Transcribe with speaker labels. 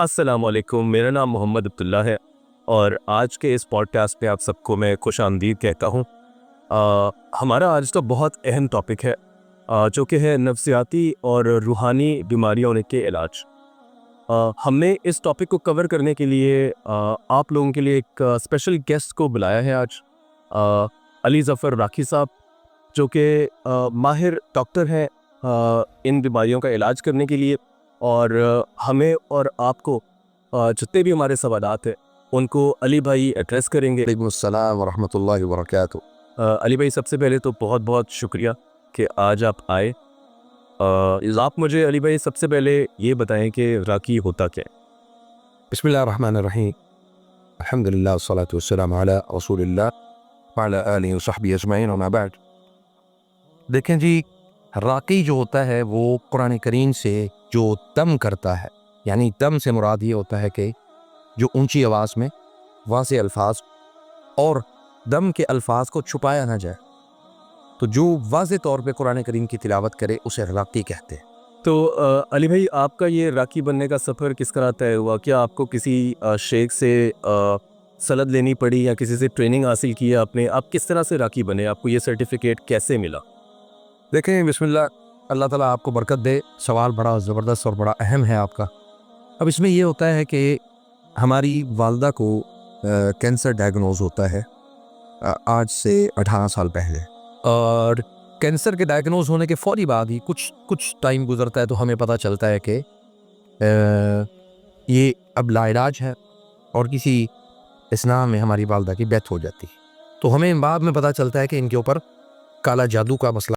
Speaker 1: السلام علیکم، میرا نام محمد عبداللہ ہے اور آج کے اس پوڈ کاسٹ پہ آپ سب کو میں خوش آمدید کہتا ہوں۔ ہمارا آج تو بہت اہم ٹاپک ہے جو کہ ہے نفسیاتی اور روحانی بیماریوں کے علاج۔ ہم نے اس ٹاپک کو کور کرنے کے لیے آپ لوگوں کے لیے ایک اسپیشل گیسٹ کو بلایا ہے آج، علی ظفر راکھی صاحب، جو کہ ماہر ڈاکٹر ہیں ان بیماریوں کا علاج کرنے کے لیے، اور ہمیں اور آپ کو جتنے بھی ہمارے سوالات ہیں ان کو علی بھائی ایڈریس کریں گے۔
Speaker 2: وعلیکم السلام ورحمۃ اللہ وبرکاتہ۔
Speaker 1: علی بھائی، سب سے پہلے تو بہت بہت شکریہ کہ آج آپ آئے۔ آپ مجھے علی بھائی سب سے پہلے یہ بتائیں کہ راکی ہوتا کیا ہے؟
Speaker 2: بسم اللہ الرحمن الرحیم، الحمد للہ والصلاة والسلام علی رسول اللہ وعلی آلہ وصحبہ اجمعین، وما بعد۔ دیکھیں جی، راقی جو ہوتا ہے وہ قرآن کریم سے جو دم کرتا ہے، یعنی دم سے مراد یہ ہوتا ہے کہ جو اونچی آواز میں واضح الفاظ اور دم کے الفاظ کو چھپایا نہ جائے، تو جو واضح طور پہ قرآن کریم کی تلاوت کرے اسے راقی کہتے ہیں۔
Speaker 1: تو علی بھائی، آپ کا یہ راکی بننے کا سفر کس طرح طے ہوا؟ کیا آپ کو کسی شیخ سے سند لینی پڑی یا کسی سے ٹریننگ حاصل کی ہے آپ نے؟ آپ کس طرح سے راکی بنے؟ آپ کو یہ سرٹیفکیٹ کیسے ملا؟
Speaker 2: دیکھیں، بسم اللہ، اللہ تعالیٰ آپ کو برکت دے۔ سوال بڑا زبردست اور بڑا اہم ہے آپ کا۔ اب اس میں یہ ہوتا ہے کہ ہماری والدہ کو کینسر ڈائگنوز ہوتا ہے آج سے 18 سال پہلے، اور کینسر کے ڈائگنوز ہونے کے فوری بعد ہی کچھ ٹائم گزرتا ہے تو ہمیں پتہ چلتا ہے کہ یہ اب لا علاج ہے، اور کسی اسنا میں ہماری والدہ کی ڈیتھ ہو جاتی ہے۔ تو ہمیں بعد میں پتہ چلتا ہے کہ ان کے اوپر کالا جادو کا مسئلہ